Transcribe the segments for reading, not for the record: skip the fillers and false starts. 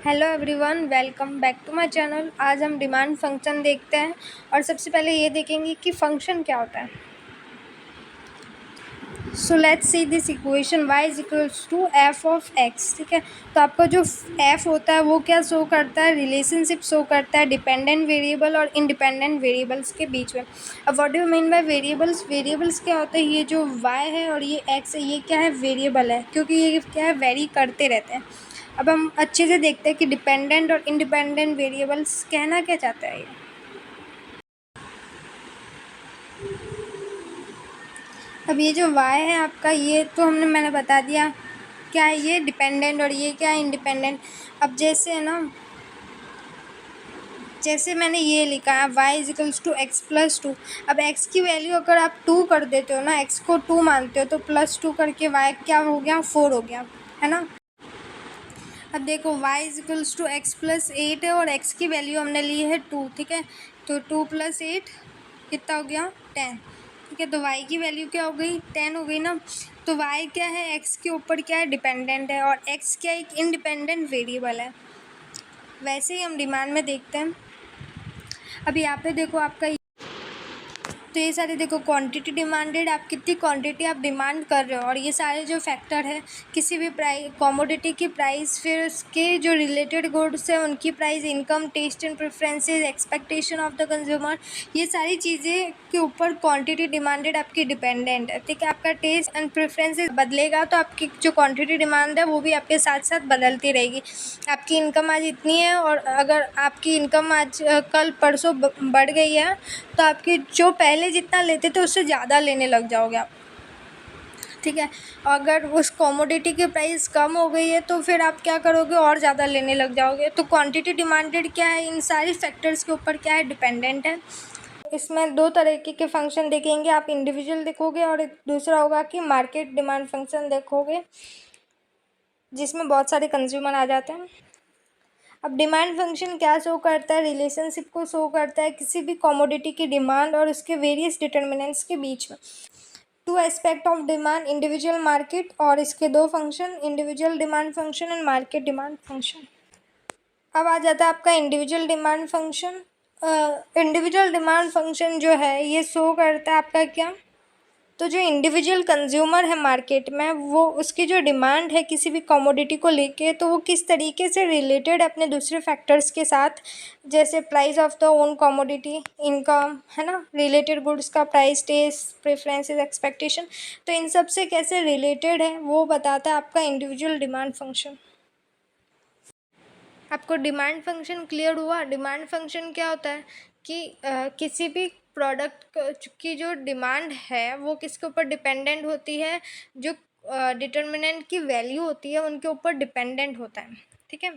Hello everyone, welcome back to my channel. आज हम demand function देखते हैं और सबसे पहले ये देखेंगे कि फंक्शन क्या होता है। So let's see this equation y is equals to F of X. ठीक है, तो आपका जो f होता है वो क्या शो करता है, रिलेशनशिप शो करता है डिपेंडेंट वेरिएबल और इंडिपेंडेंट वेरिएबल्स के बीच में। अब what do you mean by variables? Variables क्या होता है, ये जो y है और ये x है, ये क्या है, वेरिएबल है, क्योंकि ये क्या है, वेरी करते रहते हैं। अब हम अच्छे से देखते हैं कि डिपेंडेंट और इंडिपेंडेंट वेरिएबल्स कहना क्या चाहता है ये। अब ये जो y है आपका, ये तो मैंने बता दिया क्या है, ये डिपेंडेंट और ये क्या है, इंडिपेंडेंट। अब जैसे है ना, जैसे मैंने ये लिखा है y is equals to X plus two. अब x की वैल्यू अगर आप 2 कर देते हो ना, x को 2 मानते हो, तो +2 करके y क्या हो गया, 4 हो गया, है ना। अब देखो y is equals to X plus 8 है और x की वैल्यू हमने ली है 2। ठीक है, तो 2 + 8 कितना हो गया, 10। ठीक है, तो y की वैल्यू क्या हो गई, 10 हो गई ना। तो y क्या है, x के ऊपर क्या है, डिपेंडेंट है, और x क्या एक इंडिपेंडेंट वेरिएबल है। वैसे ही हम डिमांड में देखते हैं। अब यहाँ पे देखो आपका, तो ये सारे देखो क्वांटिटी डिमांडेड, आप कितनी क्वांटिटी आप डिमांड कर रहे हो, और ये सारे जो फैक्टर है, किसी भी प्राइस, कमोडिटी की प्राइस, फिर उसके जो रिलेटेड गुड्स है उनकी price, income, taste and preferences, expectation of the consumer, ये सारी चीज़ें के ऊपर क्वांटिटी डिमांडेड आपकी डिपेंडेंट है। ठीक है, आपका टेस्ट एंड प्रेफरेंसेस बदलेगा तो आपकी जो क्वांटिटी डिमांड है वो भी आपके साथ साथ बदलती रहेगी। आपकी इनकम आज इतनी है, और अगर आपकी इनकम आज कल परसों बढ़ गई है, तो आपकी जो पहले जितना लेते थे उससे ज़्यादा लेने लग जाओगे आप। ठीक है, अगर उस कमोडिटी की प्राइस कम हो गई है तो फिर आप क्या करोगे, और ज़्यादा लेने लग जाओगे। तो क्वांटिटी डिमांडेड क्या है, इन सारी फैक्टर्स के ऊपर क्या है, डिपेंडेंट है। इसमें दो तरीके के फंक्शन देखेंगे, आप इंडिविजुअल देखोगे और दूसरा होगा कि मार्केट डिमांड फंक्शन देखोगे, जिसमें बहुत सारे कंज्यूमर आ जाते हैं। अब डिमांड फंक्शन क्या शो करता है, रिलेशनशिप को शो करता है किसी भी कमोडिटी की डिमांड और उसके वेरियस डिटर्मिनेंट्स के बीच में। To aspect of demand, individual market, और इसके दो function, individual demand function and market demand function. अब आ जाता है आपका individual demand function. Individual demand function जो है ये शो करता है आपका क्या, तो जो इंडिविजुअल कंज्यूमर है मार्केट में, वो उसकी जो डिमांड है किसी भी कमोडिटी को लेके, तो वो किस तरीके से रिलेटेड अपने दूसरे फैक्टर्स के साथ, जैसे price of the own commodity, income, है ना, रिलेटेड गुड्स का प्राइस, टेस्ट, प्रेफरेंसेस, एक्सपेक्टेशन, तो इन सब से कैसे रिलेटेड है वो बताता है आपका इंडिविजुअल डिमांड फंक्शन। आपको डिमांड फंक्शन क्लियर हुआ? डिमांड फंक्शन क्या होता है कि किसी भी प्रोडक्ट की जो डिमांड है वो किसके ऊपर डिपेंडेंट होती है, जो डिटर्मिनेंट की वैल्यू होती है उनके ऊपर डिपेंडेंट होता है। ठीक है,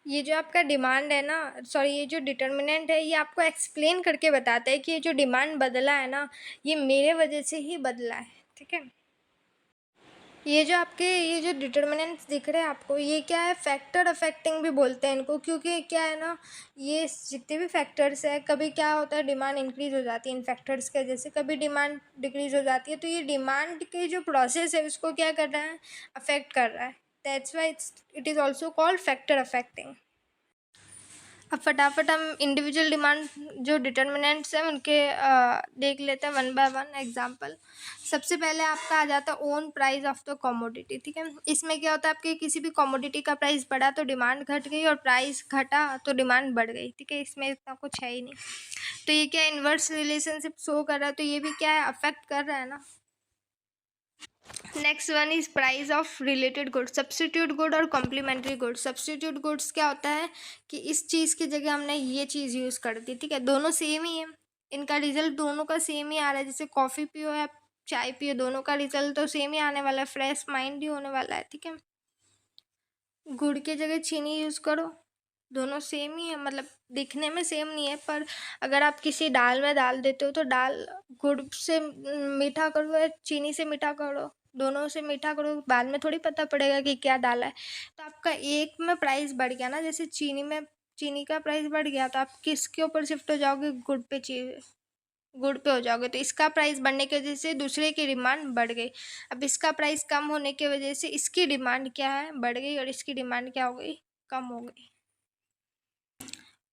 ये जो आपका डिमांड है ना, सॉरी, ये जो डिटर्मिनेंट है ये आपको एक्सप्लेन करके बताता है कि ये जो डिमांड बदला है ना, ये मेरे वजह से ही बदला है। ठीक है, ये जो आपके ये जो डिटर्मिनेंट्स दिख रहे हैं आपको, ये क्या है, फैक्टर अफेक्टिंग भी बोलते हैं इनको, क्योंकि क्या है ना, ये जितने भी फैक्टर्स है, कभी क्या होता है, डिमांड इंक्रीज हो जाती है इन फैक्टर्स के वजह से, कभी डिमांड डिक्रीज हो जाती है, तो ये डिमांड की जो प्रोसेस है उसको क्या कर रहा है, अफेक्ट कर रहा है। That's why it is also called factor affecting. अब फटाफट हम इंडिविजुअल डिमांड जो डिटर्मिनेंट्स हैं उनके देख लेते हैं वन बाय वन एग्जांपल। सबसे पहले आपका आ जाता है own price of the commodity. ठीक है, इसमें क्या होता है, आपके किसी भी कमोडिटी का प्राइस बढ़ा तो डिमांड घट गई, और प्राइस घटा तो डिमांड बढ़ गई। ठीक है, इसमें इतना कुछ है ही नहीं, तो ये क्या इन्वर्स रिलेशनशिप शो कर रहा है, तो ये भी क्या है, अफेक्ट कर रहा है ना। Next one is price of related goods, substitute good और कॉम्प्लीमेंट्री गुड्स। सब्स्टिट्यूट गुड्स क्या होता है कि इस चीज़ की जगह हमने ये चीज़ यूज़ कर दी। ठीक है, दोनों सेम ही है, इनका रिजल्ट दोनों का सेम ही आ रहा है, जैसे कॉफ़ी पियो या चाय पियो, दोनों का रिजल्ट तो सेम ही आने वाला है, फ्रेश माइंड ही होने वाला है। ठीक है, गुड़ की जगह चीनी यूज़ करो, दोनों सेम ही है, मतलब दिखने में सेम नहीं है, पर अगर आप किसी दाल में डाल देते हो तो दाल गुड़ से मीठा करो या चीनी से मीठा करो, दोनों से मीठा करो, बाद में थोड़ी पता पड़ेगा कि क्या डाला है। तो आपका एक में प्राइस बढ़ गया ना, जैसे चीनी में चीनी का प्राइस बढ़ गया, तो आप किसके ऊपर शिफ्ट हो जाओगे, गुड़ पे हो जाओगे, तो इसका प्राइस बढ़ने की वजह से दूसरे की डिमांड बढ़ गई। अब इसका प्राइस कम होने की वजह से इसकी डिमांड क्या है, बढ़ गई, और इसकी डिमांड क्या हो गई, कम हो गई।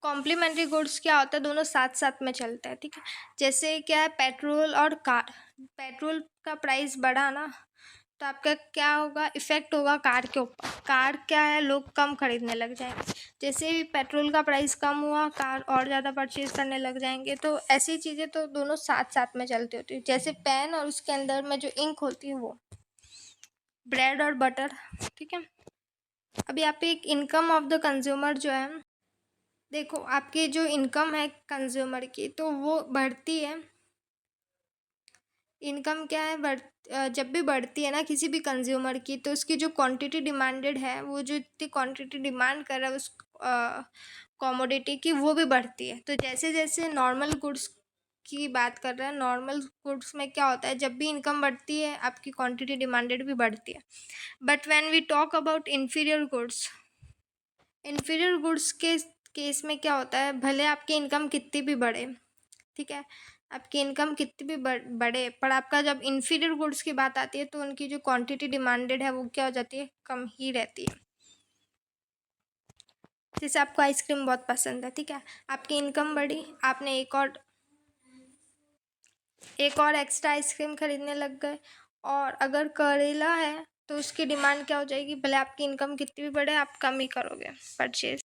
कॉम्प्लीमेंट्री गुड्स क्या होता है, दोनों साथ साथ में चलते हैं, ठीक है। जैसे क्या है, पेट्रोल और कार, पेट्रोल का प्राइस बढ़ा ना, तो आपका क्या होगा, इफ़ेक्ट होगा कार के ऊपर। कार क्या है, लोग कम खरीदने लग जाएंगे। जैसे ही पेट्रोल का प्राइस कम हुआ, कार और ज़्यादा परचेज करने लग जाएंगे। तो ऐसी चीज़ें तो दोनों साथ साथ में चलती होती है। जैसे पेन और उसके अंदर में जो इंक होती है वो, ब्रेड और बटर, ठीक है। अभी यहाँ पे एक इनकम ऑफ द कंज्यूमर जो है, देखो आपकी जो इनकम है कंज्यूमर की, तो वो बढ़ती है। इनकम क्या है, जब भी बढ़ती है ना किसी भी कंज्यूमर की, तो उसकी जो क्वांटिटी डिमांडेड है, वो जो इतनी क्वांटिटी डिमांड कर रहा है उस कमोडिटी की, वो भी बढ़ती है। तो जैसे जैसे नॉर्मल गुड्स की बात कर रहे हैं, नॉर्मल गुड्स में क्या होता है, जब भी इनकम बढ़ती है आपकी क्वांटिटी डिमांडेड भी बढ़ती है। But when we talk about inferior goods, inferior goods के केस में क्या होता है, भले आपकी इनकम कितनी भी बढ़े, ठीक है, आपकी इनकम कितनी भी बढ़े, पर आपका जब इन्फीरियर गुड्स की बात आती है तो उनकी जो क्वांटिटी डिमांडेड है वो क्या हो जाती है, कम ही रहती है। जैसे आपको आइसक्रीम बहुत पसंद है, ठीक है, आपकी इनकम बढ़ी, आपने एक और एक्स्ट्रा आइसक्रीम खरीदने लग गए। और अगर करेला है तो उसकी डिमांड क्या हो जाएगी, भले आपकी इनकम कितनी भी बढ़े, आप कम ही करोगे परचेज।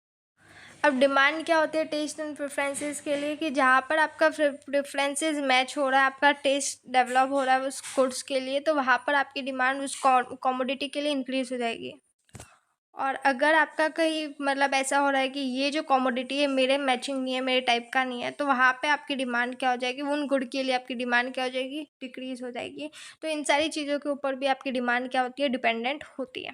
अब डिमांड क्या होती है टेस्ट एंड प्रेफरेंसेस के लिए, कि जहाँ पर आपका प्रेफरेंसेस मैच हो रहा है, आपका टेस्ट डेवलप हो रहा है उस गुड्स के लिए, तो वहाँ पर आपकी डिमांड उस कॉमोडिटी के लिए इंक्रीज हो जाएगी। और अगर आपका कहीं मतलब ऐसा हो रहा है कि ये जो कॉमोडिटी है मेरे मैचिंग नहीं है, मेरे टाइप का नहीं है, तो वहाँ पे आपकी डिमांड क्या हो जाएगी, उन गुड के लिए आपकी डिमांड क्या हो जाएगी, डिक्रीज हो जाएगी। तो इन सारी चीज़ों के ऊपर भी आपकी डिमांड क्या होती है, डिपेंडेंट होती है।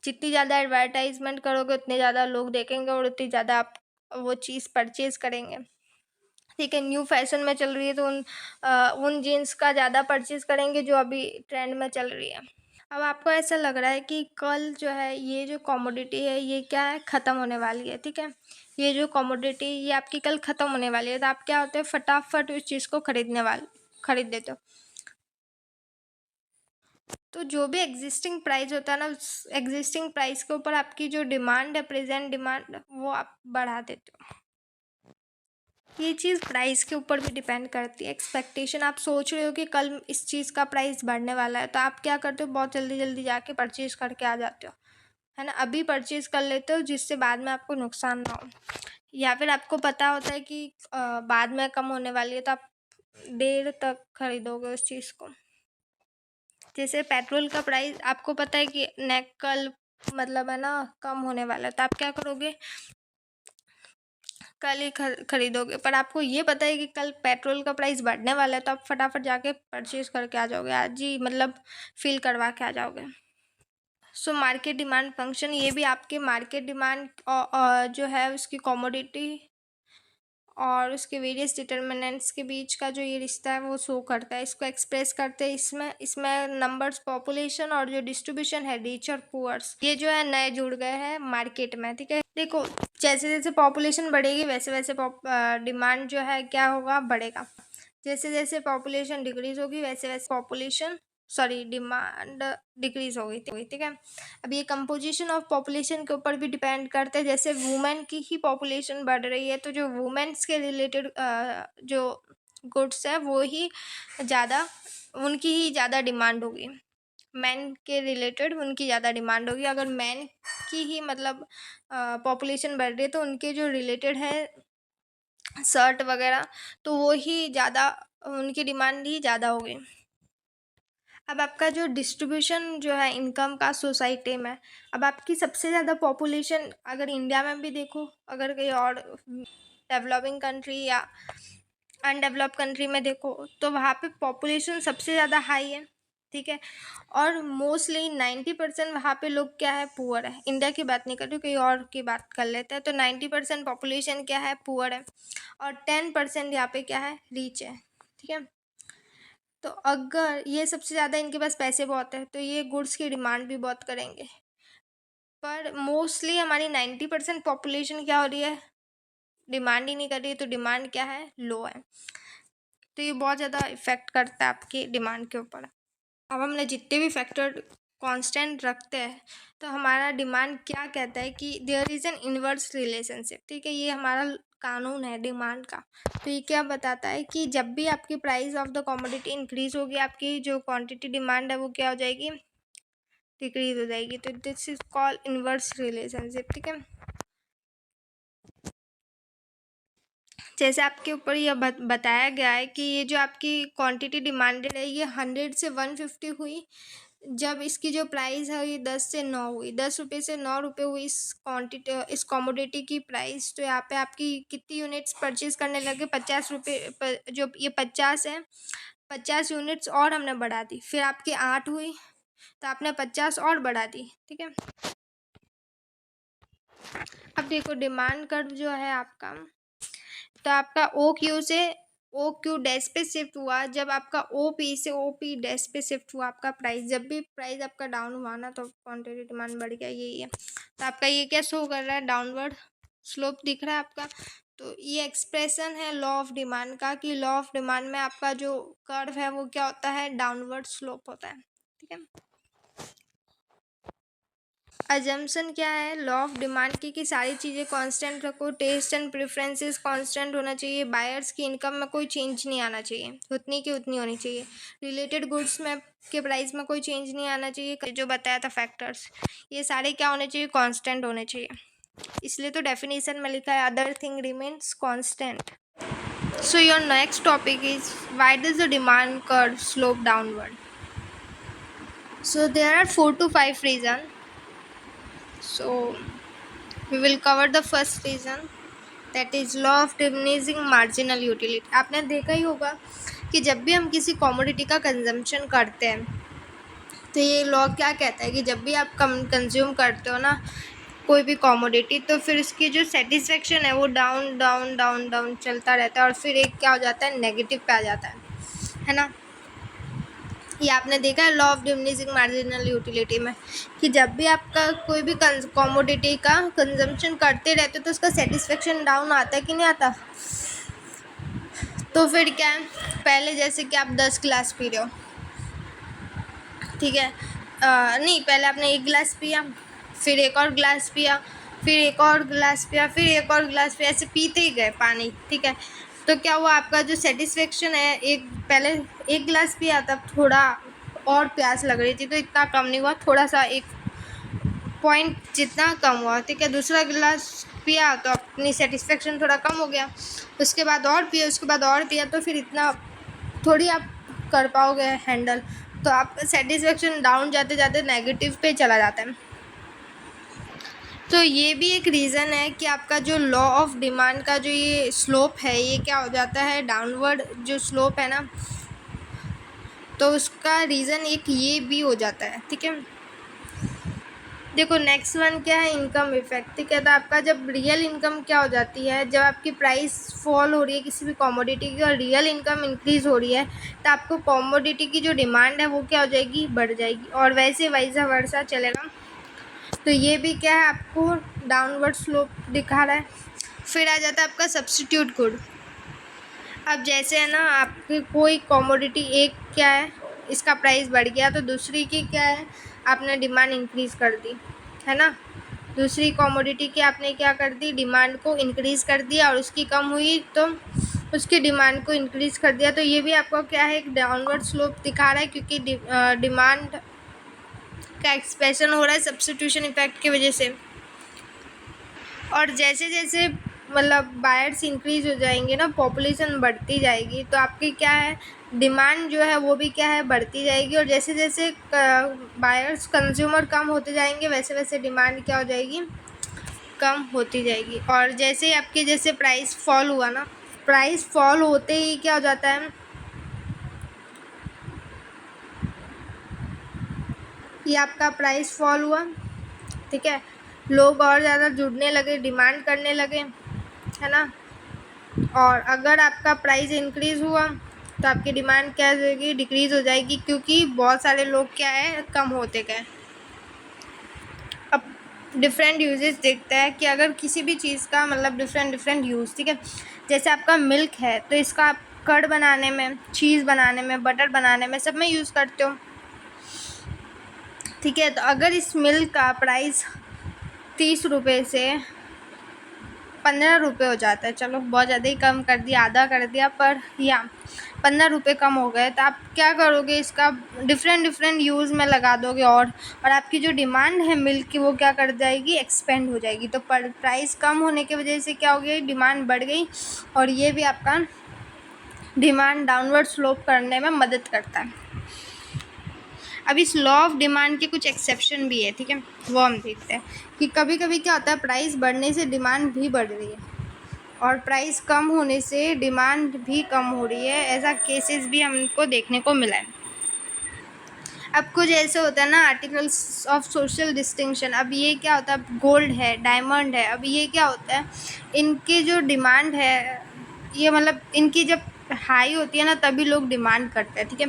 जितनी ज़्यादा एडवर्टाइजमेंट करोगे उतने ज़्यादा लोग देखेंगे और उतनी ज़्यादा आप वो चीज़ परचेज करेंगे, ठीक है। न्यू फैशन में चल रही है तो उन जीन्स का ज़्यादा परचेज करेंगे जो अभी ट्रेंड में चल रही है। अब आपको ऐसा लग रहा है कि कल जो है ये जो कमोडिटी है ये क्या है, ख़त्म होने वाली है, ठीक है। ये जो कमोडिटी ये आपकी कल ख़त्म होने वाली है, तो आप क्या होते हैं, फटाफट उस चीज़ को खरीद देते हो। तो जो भी एग्जिस्टिंग प्राइस होता है ना, उस एग्जिस्टिंग प्राइस के ऊपर आपकी जो डिमांड है, प्रेजेंट डिमांड, वो आप बढ़ा देते हो। ये चीज़ प्राइस के ऊपर भी डिपेंड करती है। एक्सपेक्टेशन, आप सोच रहे हो कि कल इस चीज़ का प्राइस बढ़ने वाला है, तो आप क्या करते हो, बहुत जल्दी जल्दी जाके परचेज करके आ जाते हो, है ना। अभी परचेज कर लेते हो जिससे बाद में आपको नुकसान ना हो, या फिर आपको पता होता है कि बाद में कम होने वाली है, तो आप देर तक खरीदोगे उस चीज़ को। जैसे पेट्रोल का प्राइस आपको पता है कि कल मतलब है ना कम होने वाला है, तो आप क्या करोगे, कल ही खरीदोगे। पर आपको ये पता है कि कल पेट्रोल का प्राइस बढ़ने वाला है, तो आप फटाफट जाके परचेज करके आ जाओगे, आज ही मतलब फिल करवा के आ जाओगे। सो मार्केट डिमांड फंक्शन, ये भी आपके मार्केट डिमांड जो है उसकी कमोडिटी और उसके वेरियस डिटर्मिनेंट्स के बीच का जो ये रिश्ता है वो शो करता है, इसको एक्सप्रेस करते हैं। इसमें नंबर्स, पॉपुलेशन और जो डिस्ट्रीब्यूशन है, रिच और पुअर्स, ये जो है नए जुड़ गए हैं मार्केट में, ठीक है। देखो जैसे जैसे पॉपुलेशन बढ़ेगी वैसे वैसे डिमांड जो है क्या होगा, बढ़ेगा। जैसे जैसे पॉपुलेशन डिक्रीज होगी वैसे वैसे डिमांड डिक्रीज हो गई, ठीक है। अब ये कंपोजिशन ऑफ पॉपुलेशन के ऊपर भी डिपेंड करते हैं। जैसे वुमेन की ही पॉपुलेशन बढ़ रही है, तो जो वुमेन्स के रिलेटेड जो गुड्स है वो ही ज़्यादा, उनकी ही ज़्यादा डिमांड होगी। मैन के रिलेटेड उनकी ज़्यादा डिमांड होगी। अगर मैन की ही मतलब पॉपुलेशन बढ़ रही है तो उनके जो रिलेटेड है शर्ट वगैरह, तो वो ही ज़्यादा, उनकी डिमांड ही ज़्यादा होगी। अब आपका जो डिस्ट्रीब्यूशन जो है इनकम का सोसाइटी में, अब आपकी सबसे ज़्यादा पॉपुलेशन अगर इंडिया में भी देखो, अगर कहीं और डेवलपिंग कंट्री या अनडेवलप कंट्री में देखो, तो वहाँ पे पॉपुलेशन सबसे ज़्यादा हाई है, ठीक है। और मोस्टली 90% वहाँ पे लोग क्या है, पुअर है। इंडिया की बात नहीं कर रही, कहीं और की बात कर लेते हैं। तो 90% पॉपुलेशन क्या है, पुअर है, और 10% यहाँ पे क्या है, रिच है, ठीक है। तो अगर ये सबसे ज़्यादा इनके पास पैसे बहुत है तो ये गुड्स की डिमांड भी बहुत करेंगे। पर मोस्टली हमारी 90% पॉपुलेशन क्या हो रही है, डिमांड ही नहीं कर रही है, तो डिमांड क्या है, लो है। तो ये बहुत ज़्यादा इफ़ेक्ट करता है आपकी डिमांड के ऊपर। अब हमने जितने भी फैक्टर कांस्टेंट रखते हैं तो हमारा डिमांड क्या कहता है कि there is an inverse relationship. ठीक है, ये हमारा कानून है डिमांड का। तो ये क्या बताता है कि जब भी आपकी price of the commodity increase होगी, आपकी जो क्वांटिटी डिमांड है वो क्या हो जाएगी, डिक्रीज हो जाएगी। तो this is called inverse relationship. ठीक है, जैसे आपके ऊपर यह बताया गया है कि ये जो आपकी क्वांटिटी डिमांडेड है ये 100 से 150 हुई, जब इसकी जो प्राइस है ये 10 से 9 हुई, 10 रुपये से 9 रुपये हुई इस कमोडिटी की प्राइस। तो यहाँ पे आपकी कितनी यूनिट्स परचेज करने लगे, 50 रुपये जो ये 50 है, 50 यूनिट्स और हमने बढ़ा दी, फिर आपकी 8 हुई तो आपने 50 और बढ़ा दी। ठीक है, अब देखो डिमांड कर्व जो है आपका, तो आपका ओ क्यू से ओ क्यू डैश पे शिफ्ट हुआ, जब आपका ओ पी से ओ पी डैश पे शिफ्ट हुआ आपका प्राइस। जब भी प्राइस आपका डाउन हुआ ना तो क्वांटिटी डिमांड बढ़ गया, यही है। तो आपका ये क्या शो कर रहा है, डाउनवर्ड स्लोप दिख रहा है आपका। तो ये एक्सप्रेशन है लॉ ऑफ डिमांड का, कि लॉ ऑफ डिमांड में आपका जो कर्व है वो क्या होता है, डाउनवर्ड स्लोप होता है। ठीक है, अजम्पशन क्या है लॉ ऑफ डिमांड की, कि सारी चीज़ें कांस्टेंट रखो, टेस्ट एंड प्रेफरेंसेस कांस्टेंट होना चाहिए, बायर्स की इनकम में कोई चेंज नहीं आना चाहिए, उतनी की उतनी होनी चाहिए, रिलेटेड गुड्स में के प्राइस में कोई चेंज नहीं आना चाहिए, जो बताया था फैक्टर्स ये सारे क्या होने चाहिए, कांस्टेंट होने चाहिए। इसलिए तो डेफिनेशन में लिखा है other thing remains constant. So your next topic is why does the demand curve slope downward. So there are 4 to 5 reasons. So we will cover the first reason, that is law of diminishing marginal utility. आपने देखा ही होगा कि जब भी हम किसी commodity का consumption करते हैं तो ये लॉ क्या कहता है कि जब भी आप कंज्यूम करते हो ना कोई भी कमोडिटी, तो फिर उसकी जो सेटिस्फेक्शन है वो डाउन डाउन डाउन डाउन चलता रहता है और फिर एक क्या हो जाता है, नेगेटिव पे आ जाता है ना। ये आपने देखा है law of diminishing marginal utility में, कि जब भी आपका कोई भी कमोडिटी का कंजम्पशन करते रहते हो तो उसका सेटिस्फेक्शन डाउन आता है कि नहीं आता। तो फिर क्या है, पहले जैसे कि आप 10 गिलास पी रहे हो, ठीक है, नहीं पहले आपने 1 गिलास पिया, फिर एक और गिलास पिया, फिर एक और गिलास पिया, फिर एक और गिलास पिया, ऐसे पीते ही गए पानी। ठीक है, तो क्या हुआ, आपका जो सेटिस्फेक्शन है, एक पहले 1 गिलास पिया तब थोड़ा और प्यास लग रही थी तो इतना कम नहीं हुआ, थोड़ा सा 1 पॉइंट जितना कम हुआ। ठीक है, दूसरा गिलास पिया तो अपनी सेटिस्फेक्शन थोड़ा कम हो गया, उसके बाद और पिया, उसके बाद और पिया, तो फिर इतना थोड़ी आप कर पाओगे हैंडल, तो आपका सेटिस्फेक्शन डाउन जाते जाते नेगेटिव पे चला जाता है। तो ये भी एक रीज़न है कि आपका जो लॉ ऑफ डिमांड का जो ये स्लोप है ये क्या हो जाता है, डाउनवर्ड जो स्लोप है ना, तो उसका रीज़न एक ये भी हो जाता है। ठीक है, देखो नेक्स्ट वन क्या है, इनकम इफेक्ट। ठीक है, तो आपका जब रियल इनकम क्या हो जाती है, जब आपकी प्राइस फॉल हो रही है किसी भी कमोडिटी की और रियल इनकम इंक्रीज़ हो रही है, तो आपको कमोडिटी की जो डिमांड है वो क्या हो जाएगी, बढ़ जाएगी, और वैसे वाइसा वर्सा चलेगा। तो ये भी क्या है, आपको डाउनवर्ड स्लोप दिखा रहा है। फिर आ जाता है आपका सब्स्टिट्यूट गुड। अब जैसे है ना, आपकी कोई कमोडिटी एक क्या है, इसका प्राइस बढ़ गया तो दूसरी की क्या है, आपने डिमांड इंक्रीज़ कर दी, है ना। दूसरी कमोडिटी की आपने क्या कर दी, डिमांड को इंक्रीज़ कर दिया, और उसकी कम हुई तो उसकी डिमांड को इंक्रीज़ कर दिया। तो ये भी आपको क्या है, एक डाउनवर्ड स्लोप दिखा रहा है, क्योंकि डिमांड का एक्सप्रेशन हो रहा है सब्स्टिट्यूशन इफेक्ट की वजह से। और जैसे जैसे मतलब बायर्स इंक्रीज हो जाएंगे ना, पॉपुलेशन बढ़ती जाएगी, तो आपकी क्या है, डिमांड जो है वो भी क्या है, बढ़ती जाएगी, और जैसे जैसे बायर्स कंज्यूमर कम होते जाएंगे वैसे वैसे डिमांड क्या हो जाएगी, कम होती जाएगी। और जैसे ही आपके जैसे प्राइस फॉल हुआ ना, प्राइस फॉल होते ही क्या हो जाता है, ये आपका प्राइस फॉल हुआ, ठीक है, लोग और ज़्यादा जुड़ने लगे, डिमांड करने लगे, है ना। और अगर आपका प्राइस इंक्रीज़ हुआ तो आपकी डिमांड क्या हो जाएगी, डिक्रीज़ हो जाएगी, क्योंकि बहुत सारे लोग क्या है, कम होते गए। अब डिफरेंट यूजेस देखते हैं कि अगर किसी भी चीज़ का मतलब डिफरेंट यूज़, ठीक है, जैसे आपका मिल्क है तो इसका आप कर्ड बनाने में, चीज़ बनाने में, बटर बनाने में, सब में यूज़ करते हो। ठीक है। तो अगर इस मिल्क का प्राइस 30 रुपये से 15 रुपये हो जाता है, चलो बहुत ज़्यादा ही कम कर दिया, आधा कर दिया, पर या 15 रुपये कम हो गए, तो आप क्या करोगे, इसका डिफरेंट यूज़ में लगा दोगे और आपकी जो डिमांड है मिल्क की वो क्या कर जाएगी, एक्सपेंड हो जाएगी। तो प्राइस कम होने की वजह से क्या हो गया, डिमांड बढ़ गई और ये भी आपका डिमांड डाउनवर्ड स्लोप करने में मदद करता है। अब इस लॉ ऑफ डिमांड के कुछ एक्सेप्शन भी है, ठीक है, वो हम देखते हैं कि कभी कभी क्या होता है, प्राइस बढ़ने से डिमांड भी बढ़ रही है और प्राइस कम होने से डिमांड भी कम हो रही है, ऐसा केसेस भी हमको देखने को मिला है। अब कुछ ऐसे होता है ना, आर्टिकल्स ऑफ सोशल डिस्टिंक्शन। अब ये क्या होता है, गोल्ड है, डायमंड है, अब ये क्या होता है, इनके जो डिमांड है, ये मतलब इनकी जब हाई होती है ना तभी लोग डिमांड करते हैं, ठीक है,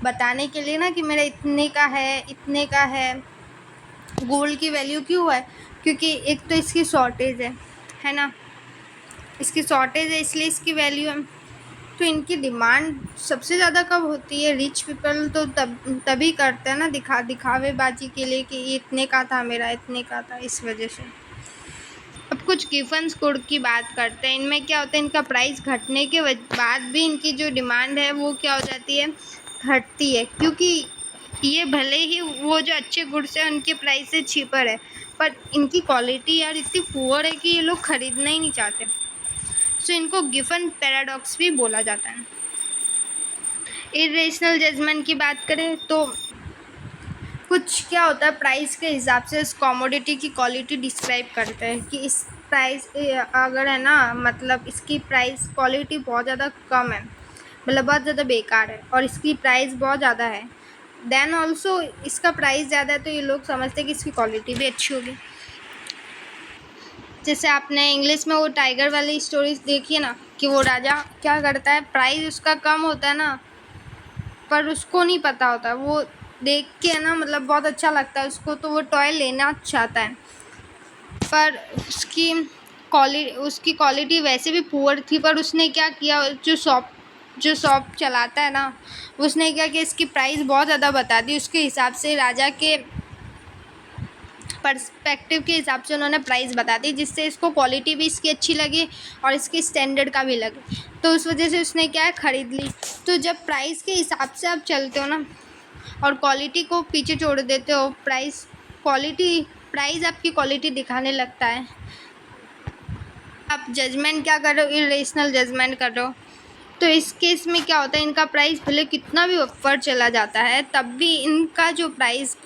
बताने के लिए ना कि मेरा इतने का है, इतने का है। गोल्ड की वैल्यू क्यों है, क्योंकि एक तो इसकी शॉर्टेज है ना, इसकी शॉर्टेज है इसलिए इसकी वैल्यू है। तो इनकी डिमांड सबसे ज़्यादा कब होती है, रिच पीपल तो तभी करते हैं ना, दिखावेबाजी के लिए कि ये इतने का था, मेरा इतने का था, इस वजह से। अब कुछ गिफन्स गुड की बात करते हैं। इनमें क्या होता है, इनका प्राइस घटने के बाद भी इनकी जो डिमांड है वो क्या हो जाती है, घटती है, क्योंकि ये भले ही वो जो अच्छे गुड्स हैं उनके प्राइस से चीपर है, पर इनकी क्वालिटी यार इतनी पुअर है कि ये लोग ख़रीदना ही नहीं चाहते। सो इनको गिफन पैराडॉक्स भी बोला जाता है। इरेशनल जजमेंट की बात करें तो कुछ क्या होता है, प्राइस के हिसाब से इस कमोडिटी की क्वालिटी डिस्क्राइब करते हैं कि इस प्राइस अगर है ना, मतलब इसकी प्राइस क्वालिटी बहुत ज़्यादा कम है, मतलब बहुत ज़्यादा बेकार है, और इसकी प्राइस बहुत ज़्यादा है, देन ऑल्सो इसका प्राइस ज़्यादा है, तो ये लोग समझते हैं कि इसकी क्वालिटी भी अच्छी होगी। जैसे आपने इंग्लिश में वो टाइगर वाली स्टोरीज देखी है ना, कि वो राजा क्या करता है, प्राइस उसका कम होता है ना, पर उसको नहीं पता होता, वो देख के है ना, मतलब बहुत अच्छा लगता है उसको, तो वो टॉय लेना चाहता है, पर उसकी क्वालिटी वैसे भी पुअर थी, पर उसने क्या किया, जो शॉप चलाता है ना, उसने क्या किया, इसकी प्राइस बहुत ज़्यादा बता दी, उसके हिसाब से राजा के पर्सपेक्टिव के हिसाब से उन्होंने प्राइस बता दी, जिससे इसको क्वालिटी भी इसकी अच्छी लगी और इसकी स्टैंडर्ड का भी लगे, तो उस वजह से उसने क्या है, ख़रीद ली। तो जब प्राइस के हिसाब से आप चलते हो ना और क्वालिटी को पीछे छोड़ देते हो, प्राइस आपकी क्वालिटी दिखाने लगता है, आप जजमेंट क्या कर रहे हो, इरेशनल जजमेंट कर रहे हो। तो इस केस में क्या होता है, इनका प्राइस भले कितना भी ऊपर चला जाता है, तब भी इनका जो प्राइस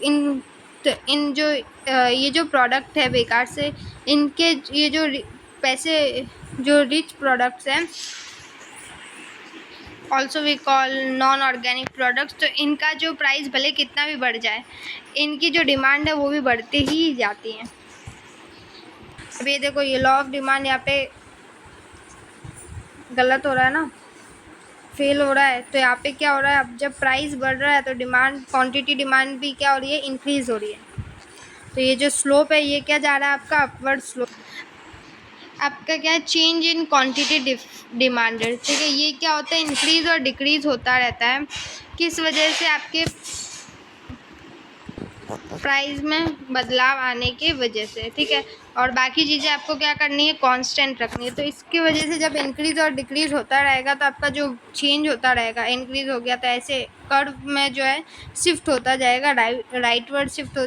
ये जो प्रोडक्ट है बेकार से, इनके ये जो पैसे जो रिच प्रोडक्ट्स हैं, also we call non organic products, तो इनका जो प्राइस भले कितना भी बढ़ जाए, इनकी जो डिमांड है वो भी बढ़ती ही जाती है। अब ये देखो, ये लॉ ऑफ डिमांड यहाँ पे गलत हो रहा है ना, फेल हो रहा है। तो यहाँ पे क्या हो रहा है, अब जब प्राइस बढ़ रहा है तो क्वांटिटी डिमांड भी क्या हो रही है, इंक्रीज़ हो रही है। तो ये जो स्लोप है ये क्या जा रहा है, आपका अपवर्ड स्लोप। आपका क्या है, चेंज इन क्वांटिटी डिमांडेड, ठीक है, ये क्या होता है, इंक्रीज़ और डिक्रीज़ होता रहता है, किस वजह से, आपके प्राइस में बदलाव आने की वजह से, ठीक है, और बाकी चीज़ें आपको क्या करनी है, कांस्टेंट रखनी है। तो इसकी वजह से जब इंक्रीज़ और डिक्रीज़ होता रहेगा तो आपका जो चेंज होता रहेगा, इंक्रीज़ हो गया तो ऐसे कर्व में जो है शिफ्ट होता जाएगा, राइटवर्ड शिफ्ट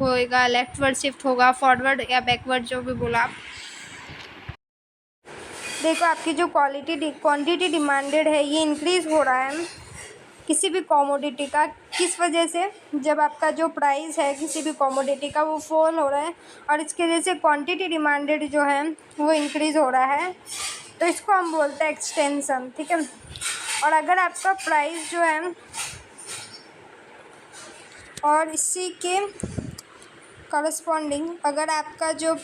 होएगा, लेफ्टवर्ड शिफ्ट होगा, फॉरवर्ड या बैकवर्ड, जो भी बोला आप। देखो, आपकी जो क्वांटिटी डिमांडेड है ये इंक्रीज़ हो रहा है किसी भी कमोडिटी का, किस वजह से, जब आपका जो प्राइस है किसी भी कमोडिटी का वो फॉल हो रहा है और इसके वजह से क्वांटिटी डिमांडेड जो है वो इंक्रीज़ हो रहा है, तो इसको हम बोलते हैं एक्सटेंशन, ठीक है। और अगर आपका प्राइस जो है और इसी के करस्पॉन्डिंग अगर आपका जो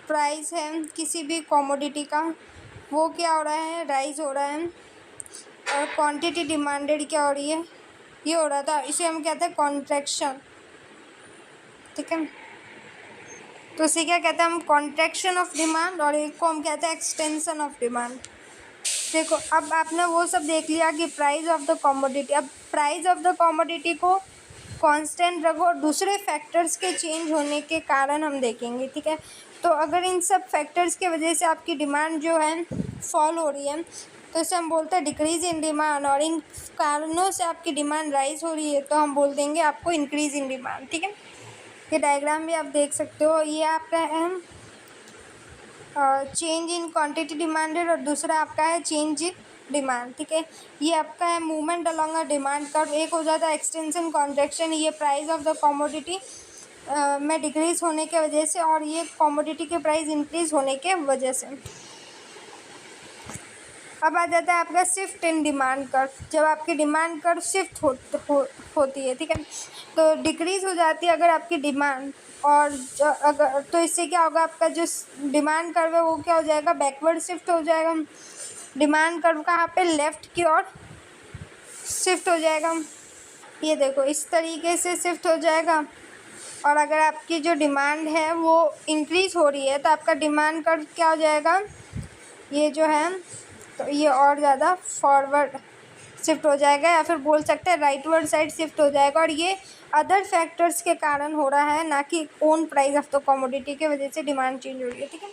प्राइस है किसी भी कमोडिटी का वो क्या हो रहा है, राइज हो रहा है, और क्वांटिटी डिमांडेड क्या हो रही है, ये हो रहा था, इसे हम कहते हैं कॉन्ट्रैक्शन, ठीक है। तो इसे क्या कहते हैं हम, कॉन्ट्रैक्शन ऑफ डिमांड, और एक को हम कहते हैं एक्सटेंशन ऑफ डिमांड। देखो, अब आपने वो सब देख लिया कि प्राइस ऑफ द कमोडिटी। अब प्राइस ऑफ द कमोडिटी को कांस्टेंट रखो और दूसरे फैक्टर्स के चेंज होने के कारण हम देखेंगे, ठीक है। तो अगर इन सब फैक्टर्स के वजह से आपकी डिमांड जो है फॉल हो रही है तो इसे हम बोलते हैं डिक्रीज़ इन डिमांड, और इन कारणों से आपकी डिमांड राइज हो रही है तो हम बोल देंगे आपको इंक्रीज़ इन डिमांड, ठीक है। ये डायग्राम भी आप देख सकते हो, ये आपका है चेंज इन क्वांटिटी डिमांडेड और दूसरा आपका है चेंज इन डिमांड, ठीक है। ये आपका है movement along a demand curve. एक हो जाता है एक्सटेंशन कॉन्ट्रैक्शन, ये प्राइस ऑफ द कमोडिटी में डिक्रीज़ होने के वजह से, और ये कमोडिटी के प्राइस इंक्रीज़ होने के वजह से। अब आ जाता है आपका शिफ्ट इन डिमांड कर्व। जब आपकी डिमांड कर्व शिफ्ट होती है, ठीक है, तो डिक्रीज़ हो जाती है अगर आपकी डिमांड, और अगर तो इससे क्या होगा, आपका जो डिमांड कर्व है वो क्या हो जाएगा, बैकवर्ड शिफ्ट हो जाएगा। डिमांड कर्व कहाँ पे, लेफ़्ट की ओर शिफ्ट हो जाएगा। ये देखो इस तरीके से शिफ्ट हो जाएगा। और अगर आपकी जो डिमांड है वो इंक्रीज़ हो रही है तो आपका डिमांड कर्व क्या हो जाएगा, ये जो है तो ये और ज़्यादा फॉरवर्ड शिफ्ट हो जाएगा, या फिर बोल सकते हैं राइटवर्ड साइड शिफ्ट हो जाएगा। और ये अदर फैक्टर्स के कारण हो रहा है, ना कि own price of the commodity के वजह से डिमांड चेंज हो रही है, ठीक है।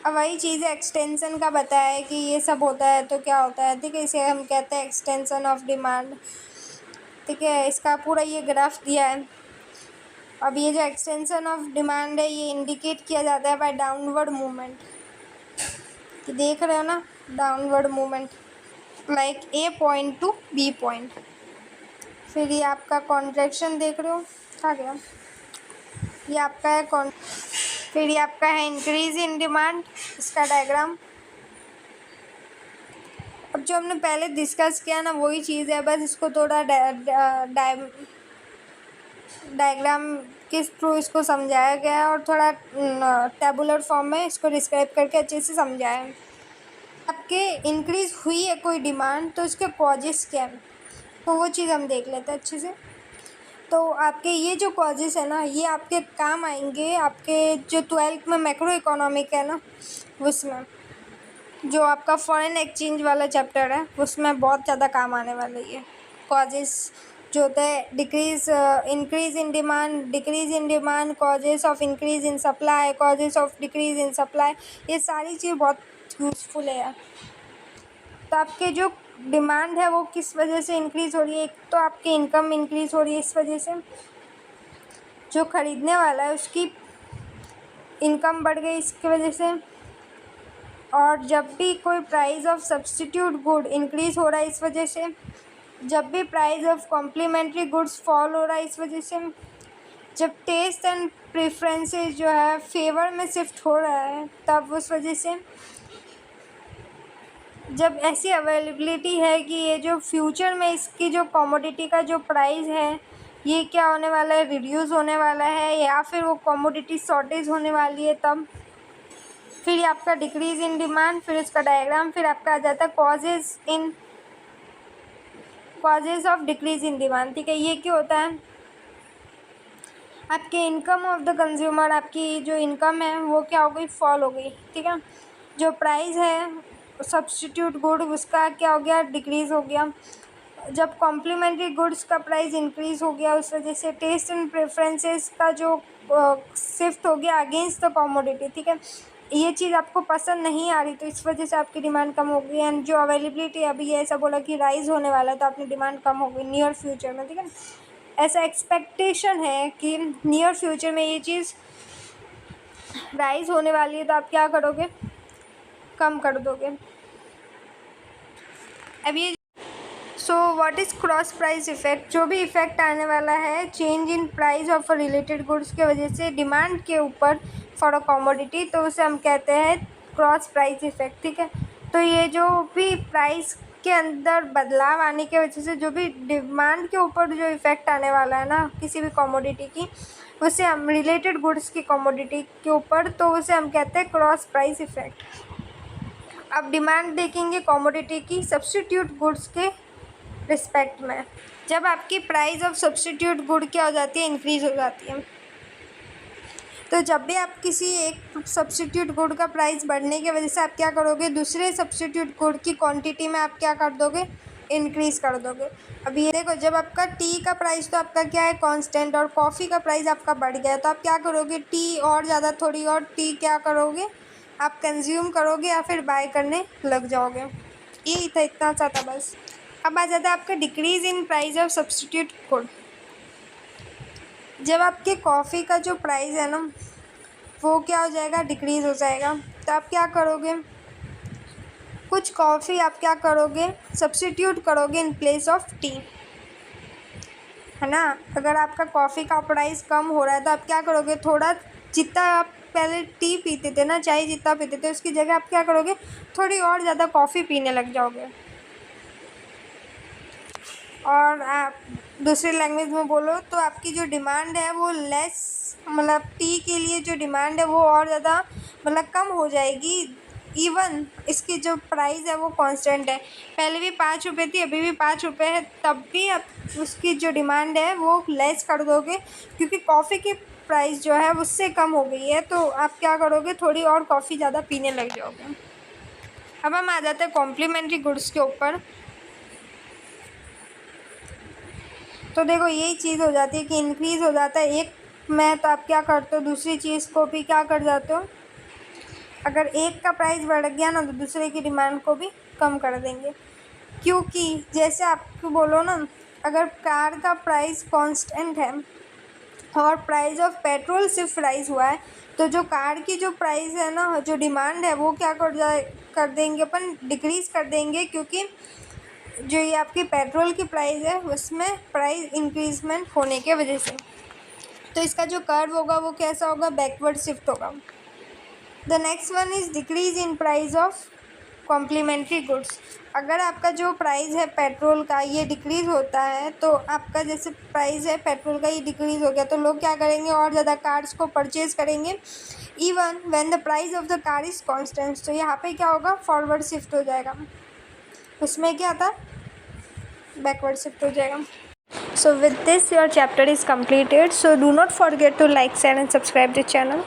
अब वही चीज़ है एक्सटेंशन का बताया है कि ये सब होता है तो क्या होता है, ठीक है, इसे हम कहते हैं एक्सटेंशन ऑफ डिमांड, ठीक है। इसका पूरा ये ग्राफ दिया है। अब ये जो एक्सटेंशन ऑफ डिमांड है ये इंडिकेट किया जाता है बाय डाउनवर्ड मूवमेंट, देख रहे हो ना, downward movement like A point to B point. फिर ये आपका कॉन्ट्रैक्शन देख रहे हो, कहाँ गया, ये आपका है फिर ये आपका है इंक्रीज इन डिमांड, इसका डायग्राम। अब जो हमने पहले डिस्कस किया ना वही चीज़ है, बस इसको थोड़ा डायग्राम के थ्रू इसको समझाया गया है और थोड़ा टेबुलर फॉर्म में इसको डिस्क्राइब करके अच्छे से समझाया है। आपके इंक्रीज़ हुई है कोई डिमांड तो उसके कॉजेस क्या हैं, तो वो चीज़ हम देख लेते हैं अच्छे से। तो आपके ये जो कॉजेस है ना ये आपके काम आएंगे आपके जो 12th में मैक्रो इकोनॉमिक है ना उसमें, जो आपका फॉरेन एक्सचेंज वाला चैप्टर है उसमें बहुत ज़्यादा काम आने वाला ये कॉजेस जो होता है decrease increase in demand, decrease in demand, causes of increase in supply, causes of decrease in supply, ये सारी चीज़ बहुत यूज़फुल है यार। तो आपके जो डिमांड है वो किस वजह से इंक्रीज़ हो रही है, एक तो आपकी इनकम इंक्रीज़ हो रही है इस वजह से, जो ख़रीदने वाला है उसकी इनकम बढ़ गई इसकी वजह से। और जब भी कोई price of substitute good increase हो रहा है इस वजह से, जब भी price of complementary goods fall हो रहा है इस वजह से, जब टेस्ट एंड प्रेफरेंसेस जो है फेवर में शिफ्ट हो रहा है तब उस वजह से, जब ऐसी अवेलेबिलिटी है कि ये जो फ्यूचर में इसकी जो कमोडिटी का जो प्राइस है ये क्या होने वाला है, रिड्यूस होने वाला है, या फिर वो कमोडिटी शॉर्टेज होने वाली है तब। फिर ये आपका डिक्रीज़ इन डिमांड, फिर इसका डायग्राम, फिर आपका आ जाता है causes of decrease in demand, ठीक है। ये क्या होता है, आपके इनकम ऑफ द कंज्यूमर, आपकी जो इनकम है वो क्या हो गई, फॉल हो गई, ठीक है। जो प्राइस है सब्स्टिट्यूट गुड उसका क्या हो गया, डिक्रीज़ हो गया। जब कॉम्प्लीमेंट्री गुड्स का प्राइस इंक्रीज़ हो गया उस वजह से टेस्ट एंड प्रेफरेंसेस का जो शिफ्ट हो गया अगेंस्ट द कमोडिटी, ठीक है। ये चीज़ आपको पसंद नहीं आ रही तो इस वजह से आपकी डिमांड कम हो गई। एंड जो अवेलेबिलिटी अभी ऐसा बोला कि राइज़ होने वाला है तो आपकी डिमांड कम हो गई नियर फ्यूचर में, ठीक है। ऐसा एक्सपेक्टेशन है कि नियर फ्यूचर में ये चीज़ राइज़ होने वाली है तो आप क्या करोगे, कम कर दोगे। अब ये so what is cross price effect, जो भी इफ़ेक्ट आने वाला है change in price of related goods के वजह से डिमांड के ऊपर फॉर अ कमोडिटी, तो उसे हम कहते हैं क्रॉस प्राइस इफ़ेक्ट, ठीक है। तो ये जो भी प्राइस के अंदर बदलाव आने की वजह से जो भी डिमांड के ऊपर जो इफ़ेक्ट आने वाला है ना किसी भी कमोडिटी की, उसे हम रिलेटेड गुड्स की कमोडिटी के ऊपर, तो उसे हम कहते हैं क्रॉस प्राइस इफ़ेक्ट। अब डिमांड देखेंगे कमोडिटी की सब्स्टिट्यूट गुड्स के रिस्पेक्ट में, जब आपकी प्राइस ऑफ सब्स्टिट्यूट गुड क्या हो जाती है, इंक्रीज़ हो जाती है। तो जब भी आप किसी एक सब्स्टिट्यूट गुड का प्राइस बढ़ने की वजह से आप क्या करोगे, दूसरे सब्स्टिट्यूट गुड की क्वांटिटी में आप क्या कर दोगे, इंक्रीज़ कर दोगे। अब ये देखो, जब आपका टी का प्राइस तो आपका क्या है कांस्टेंट, और कॉफ़ी का प्राइस आपका बढ़ गया, तो आप क्या करोगे, टी और ज़्यादा थोड़ी और टी क्या करोगे, आप कंज्यूम करोगे या फिर बाय करने लग जाओगे। यही था, इतना सा था बस। अब आ जाता है आपका decrease in price of substitute good. जब आपके कॉफ़ी का जो प्राइस है ना वो क्या हो जाएगा, डिक्रीज़ हो जाएगा, तो आप क्या करोगे, कुछ कॉफ़ी आप क्या करोगे, सब्स्टिट्यूट करोगे इन प्लेस ऑफ टी, है ना। अगर आपका कॉफ़ी का प्राइस कम हो रहा है तो आप क्या करोगे, थोड़ा जितना आप पहले टी पीते थे ना, चाय जितना पीते थे, उसकी जगह आप क्या करोगे, थोड़ी और ज़्यादा कॉफ़ी पीने लग जाओगे। और आप दूसरी लैंग्वेज में बोलो तो आपकी जो डिमांड है वो लेस, मतलब टी के लिए जो डिमांड है वो और ज़्यादा मतलब कम हो जाएगी। इवन इसकी जो प्राइस है वो कांस्टेंट है, पहले भी 5 रुपये थी, अभी भी 5 रुपये है, तब भी आप उसकी जो डिमांड है वो लेस कर दोगे, क्योंकि कॉफ़ी की प्राइस जो है उससे कम हो गई है, तो आप क्या करोगे, थोड़ी और कॉफ़ी ज़्यादा पीने लग जाओगे। अब हम आ जाते हैं कॉम्प्लीमेंट्री गुड्स के ऊपर। तो देखो यही चीज़ हो जाती है कि इंक्रीज़ हो जाता है एक में, तो आप क्या करते हो, दूसरी चीज़ को भी क्या कर जाते हो, अगर एक का प्राइस बढ़ गया ना तो दूसरे की डिमांड को भी कम कर देंगे। क्योंकि जैसे आपको बोलो ना, अगर कार का प्राइस कांस्टेंट है और प्राइस ऑफ पेट्रोल सिर्फ राइज हुआ है, तो जो कार की जो प्राइस है ना, जो डिमांड है वो क्या कर देंगे अपन, डिक्रीज़ कर देंगे, क्योंकि जो ये आपकी पेट्रोल की प्राइस है उसमें प्राइस इंक्रीजमेंट होने के वजह से। तो इसका जो कर्व होगा वो कैसा होगा, बैकवर्ड शिफ्ट होगा। The next one is decrease in price of complementary goods. अगर आपका जो प्राइस है पेट्रोल का ये डिक्रीज़ होता है, तो आपका जैसे प्राइस है पेट्रोल का ये डिक्रीज़ हो गया, तो लोग क्या करेंगे, और ज़्यादा कार्स को परचेज़ करेंगे, even when the price of the car is constant. तो यहाँ पे क्या होगा, फॉरवर्ड शिफ्ट हो जाएगा, उसमें क्या था, बैकवर्ड शिफ्ट हो जाएगा। So with this your chapter is completed. So do not forget to like, share and subscribe the channel.